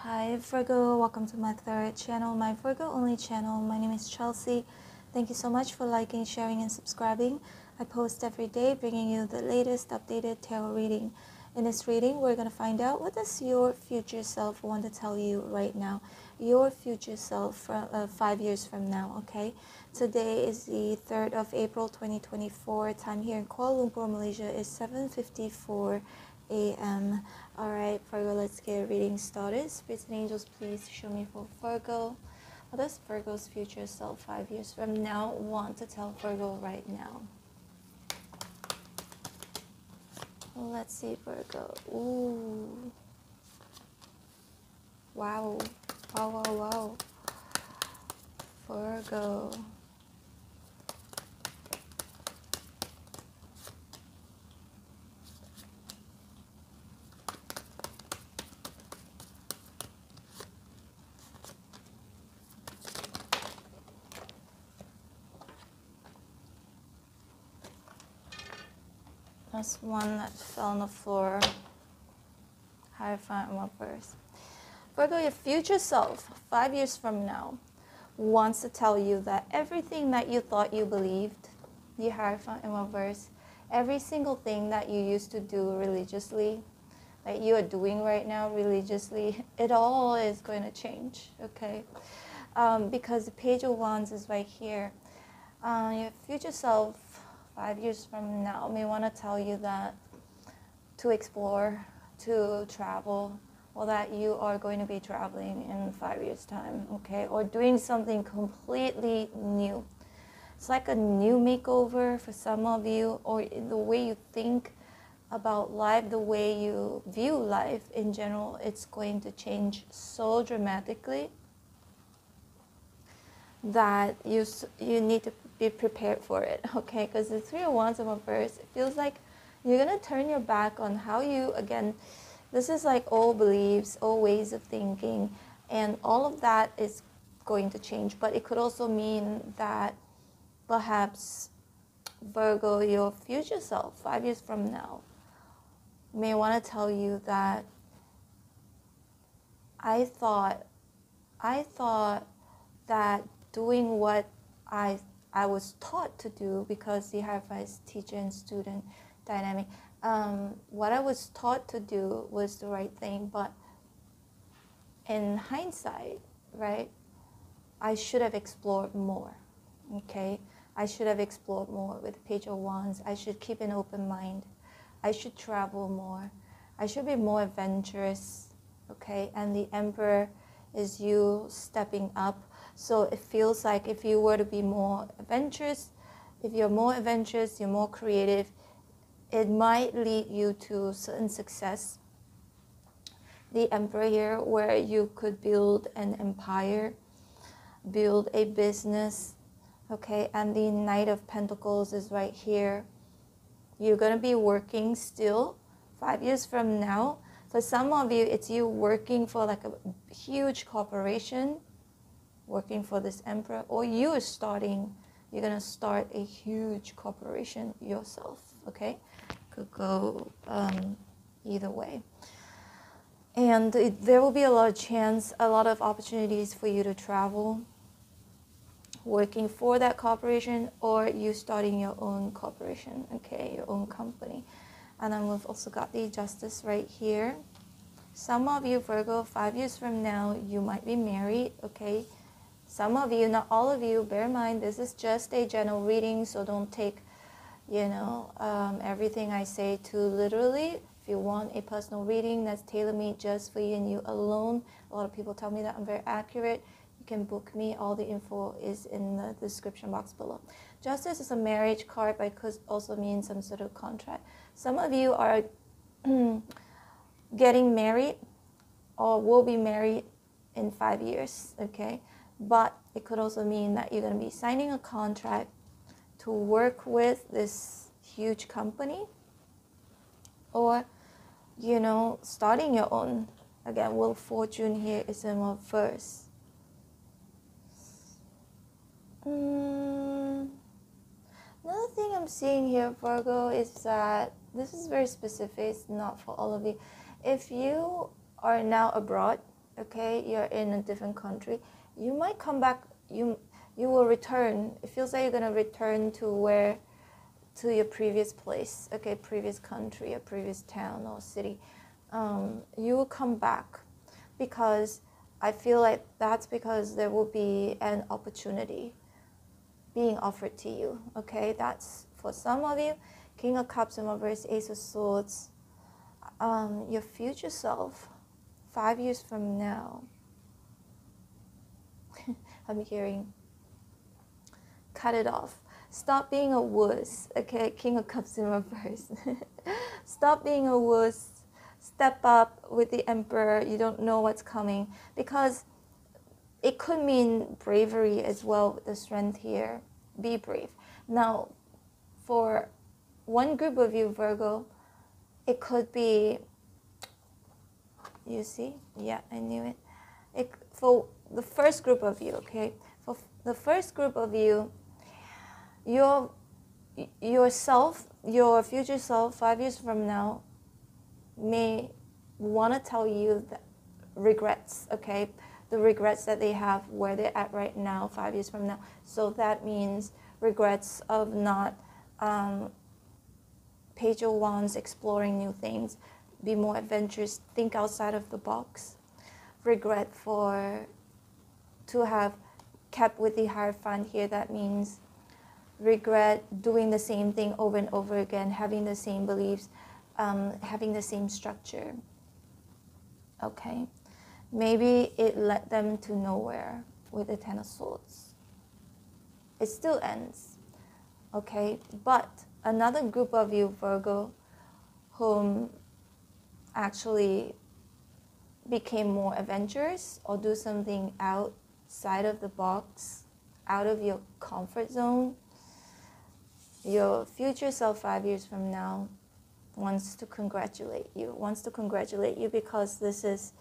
Hi Virgo, welcome to my third channel, my Virgo only channel. My name is Chelsea. Thank you so much for liking, sharing, and subscribing. I post every day bringing you the latest updated tarot reading. In this reading, we're going to find out what does your future self want to tell you right now. Your future self from 5 years from now, okay? Today is the 3rd of April 2024. Time here in Kuala Lumpur, Malaysia is 7:54 a.m. Alright, Virgo, let's get reading started. Spirits and angels, please show me for Virgo. What does Virgo's future self 5 years from now want to tell Virgo right now? Let's see, Virgo. Ooh. Wow. Wow, wow, wow. Virgo. That's one that fell on the floor. Hierophant and reverse. Virgo, your future self, 5 years from now, wants to tell you that everything that you thought you believed, the Hierophant in reverse, every single thing that you used to do religiously, that you are doing right now religiously, it all is going to change, okay? Because the Page of Wands is right here. Your future self, 5 years from now, may want to tell you that to explore, to travel, or that you are going to be traveling in 5 years' time, okay? Or doing something completely new. It's like a new makeover for some of you, or the way you think about life, the way you view life in general, it's going to change so dramatically that you need to be prepared for it, okay? Because the Three of Wands in reverse, it feels like you're going to turn your back on how you, again, this is like old beliefs, old ways of thinking, and all of that is going to change. But it could also mean that perhaps Virgo, your future self, 5 years from now, may want to tell you that I thought that doing what I was taught to do, because the Hierophant is teacher and student dynamic, what I was taught to do was the right thing, but in hindsight, right, I should have explored more, okay? I should have explored more with Page of Wands. I should keep an open mind. I should travel more. I should be more adventurous, okay? And the Emperor is you stepping up. So it feels like if you were to be more adventurous, if you're more adventurous, you're more creative, it might lead you to certain success. The Emperor here, where you could build an empire, build a business, okay? And the Knight of Pentacles is right here. You're going to be working still 5 years from now. For some of you, it's you working for like a huge corporation, working for this Emperor, or you're going to start a huge corporation yourself, okay? Could go either way. And there will be a lot of opportunities for you to travel, working for that corporation, or you starting your own corporation, okay, your own company. And then we've also got the Justice right here. Some of you, Virgo, 5 years from now, you might be married, okay? Some of you, not all of you, bear in mind, this is just a general reading, so don't take, everything I say too literally. If you want a personal reading that's tailor-made just for you and you alone, a lot of people tell me that I'm very accurate. You can book me. All the info is in the description box below. Justice is a marriage card, but it could also mean some sort of contract. Some of you are getting married or will be married in 5 years, okay? But it could also mean that you're going to be signing a contract to work with this huge company, or, starting your own. Again, Wheel of Fortune here is in reverse. Another thing I'm seeing here, Virgo, is that this is very specific. It's not for all of you. If you are now abroad, okay, you're in a different country, you might come back, you will return. It feels like you're going to return to your previous place, okay, previous country, or previous town or city. You will come back, because I feel like that's because there will be an opportunity being offered to you, okay? That's for some of you. King of Cups in reverse, Ace of Swords. Your future self, 5 years from now, I'm hearing, cut it off. Stop being a wuss, okay? King of Cups in reverse. Stop being a wuss. Step up with the Emperor. You don't know what's coming, because it could mean bravery as well with the Strength here. Be brave. Now, for one group of you, Virgo, it could be, you see? Yeah, I knew it. For the first group of you, okay? For the first group of you, yourself, your future self, 5 years from now, may want to tell you that regrets, okay? The regrets that they have where they're at right now, 5 years from now. So that means regrets of not Page of Wands, exploring new things, be more adventurous, think outside of the box. Regret to have kept with the Hierophant here. That means regret doing the same thing over and over again, having the same beliefs, having the same structure. Okay, maybe it led them to nowhere with the Ten of Swords. It still ends, okay? But another group of you, Virgo, whom actually became more adventurous or do something outside of the box, out of your comfort zone, your future self 5 years from now wants to congratulate you, because this is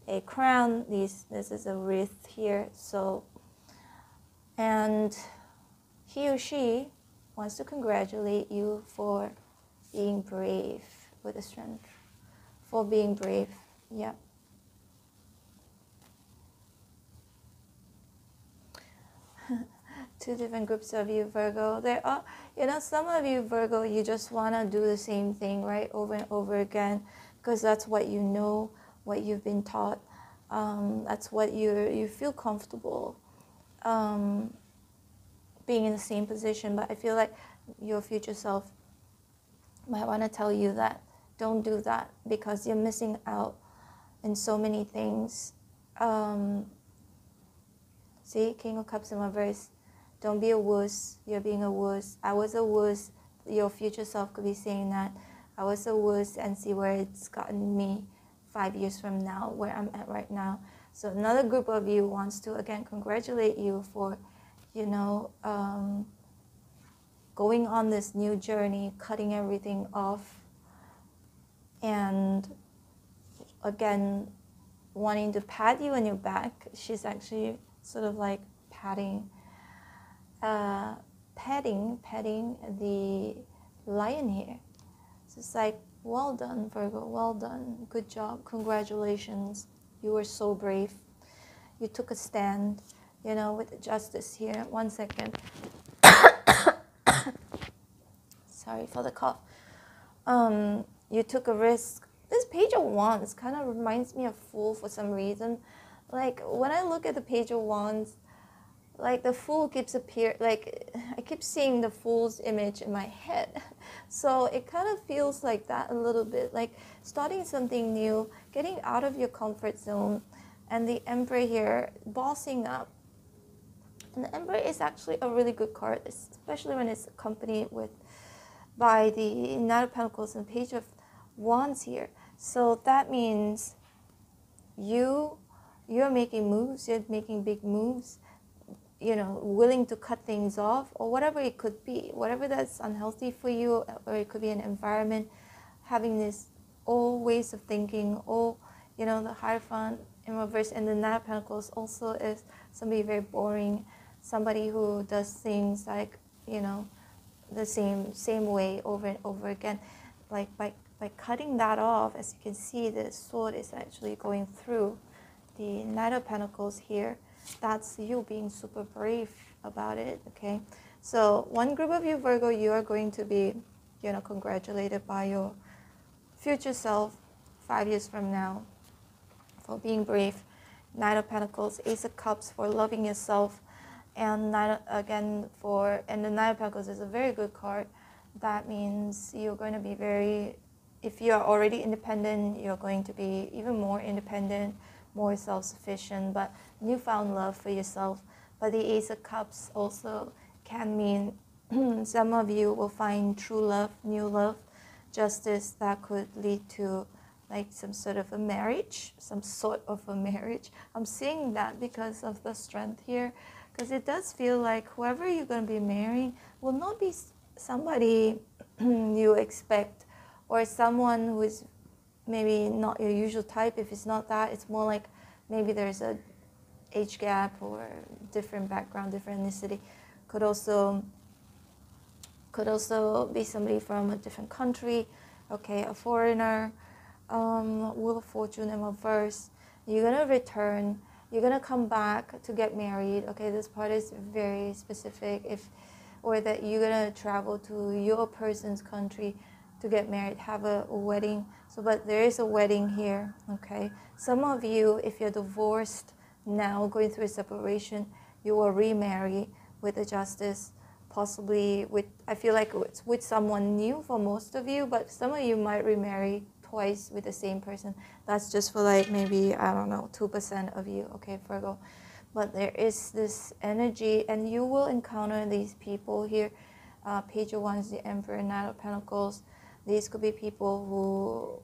a crown, this is a wreath here. So, and he or she wants to congratulate you for being brave with the Strength, for being brave. Yeah. Two different groups of you, Virgo. There are, some of you, Virgo, you just want to do the same thing, right, over and over again, because that's what you know, what you've been taught. That's what you feel comfortable being in the same position. But I feel like your future self might want to tell you that don't do that, because you're missing out in so many things. See, King of Cups in reverse. Don't be a wuss. You're being a wuss. I was a wuss. Your future self could be saying that. I was a wuss, and see where it's gotten me 5 years from now, where I'm at right now. So another group of you wants to, again, congratulate you for, going on this new journey, cutting everything off, and again, wanting to pat you on your back. She's actually sort of like petting the lion here. So it's like, well done, Virgo, well done, good job, congratulations, you were so brave, you took a stand, with justice here. 1 second. Sorry for the cough. You took a risk. This Page of Wands kind of reminds me of Fool for some reason. Like, when I look at the Page of Wands, like, the Fool keeps like, I keep seeing the Fool's image in my head. So it kind of feels like that a little bit, like starting something new, getting out of your comfort zone. And the Emperor here, bossing up. And the Emperor is actually a really good card, especially when it's accompanied by the Knight of Pentacles and Page of Wands here. So that means you're making moves, you're making big moves, willing to cut things off, or whatever it could be, whatever that's unhealthy for you, or it could be an environment, having this old ways of thinking, the Hierophant in reverse, and the Knight of Pentacles also is somebody very boring, somebody who does things like, the same way over and over again. Like by cutting that off, as you can see, the sword is actually going through the Knight of Pentacles here, that's you being super brave about it, okay? So one group of you, Virgo, you are going to be, congratulated by your future self 5 years from now for being brave. Knight of Pentacles, Ace of Cups for loving yourself, and the Knight of Pentacles is a very good card. That means you're going to be if you are already independent, you're going to be even more independent, more self-sufficient, but newfound love for yourself. But the Ace of Cups also can mean some of you will find true love, new love, justice that could lead to like some sort of a marriage. I'm seeing that because of the strength here, because it does feel like whoever you're going to be marrying will not be somebody you expect, or someone who is maybe not your usual type. If it's not that, it's more like maybe there's a age gap or different background, different ethnicity. Could also be somebody from a different country, okay, a foreigner. Wheel of Fortune and reverse. You're gonna return. You're gonna come back to get married. Okay, this part is very specific. Or that you're gonna travel to your person's country to get married, have a wedding. So, but there is a wedding here. Okay, some of you, if you're divorced now, going through a separation, you will remarry with a justice. Possibly I feel like it's with someone new for most of you, but some of you might remarry twice with the same person. That's just for like maybe, I don't know, 2% of you, okay, Virgo. But there is this energy, and you will encounter these people here. Page of Wands, the Emperor, Knight of Pentacles. These could be people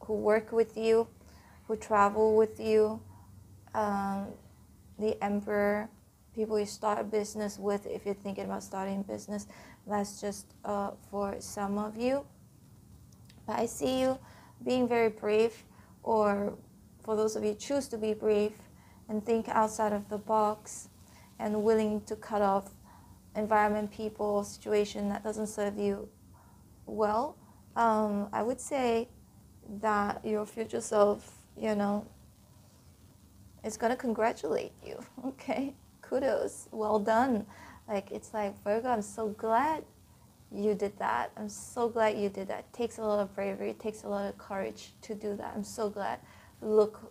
who work with you, who travel with you. The Emperor, people you start a business with, if you're thinking about starting a business. That's just for some of you. But I see you being very brave, or for those of you who choose to be brave and think outside of the box and willing to cut off environment, people, situation that doesn't serve you well. I would say that your future self, is going to congratulate you, okay? Kudos, well done. Like, it's like, Virgo, I'm so glad you did that. I'm so glad you did that. It takes a lot of bravery. It takes a lot of courage to do that. I'm so glad. Look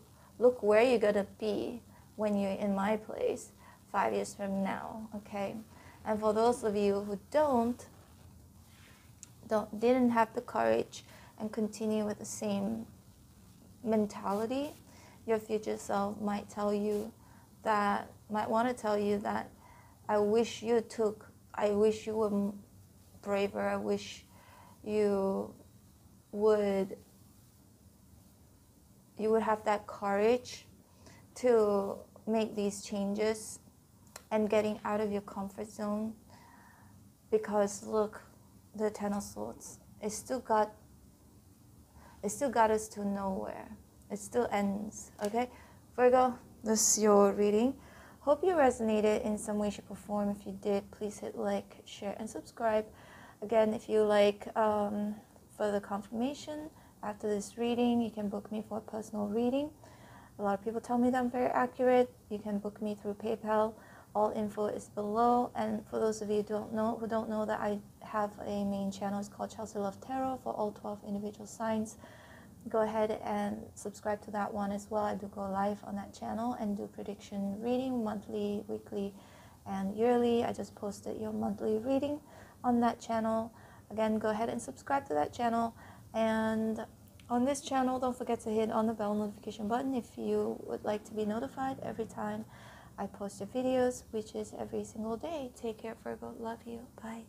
where you're going to be when you're in my place 5 years from now, okay? And for those of you who didn't have the courage and continue with the same mentality, your future self might want to tell you that I wish you were braver. I wish you would have that courage to make these changes and getting out of your comfort zone. Because look, the Ten of Swords, it still got us to nowhere. It still ends, okay? Virgo, this is your reading. Hope you resonated in some way, shape, or form. If you did, please hit like, share, and subscribe. Again, if you like further confirmation after this reading, you can book me for a personal reading. A lot of people tell me that I'm very accurate. You can book me through PayPal. All info is below. And for those of you who don't know that I have a main channel, it's called Chelsea Love Tarot for all 12 individual signs. Go ahead and subscribe to that one as well. I do go live on that channel and do prediction reading monthly, weekly, and yearly. I just posted your monthly reading on that channel. Again, go ahead and subscribe to that channel. And on this channel, don't forget to hit on the bell notification button if you would like to be notified every time I post your videos, which is every single day. Take care, Virgo. Love you. Bye.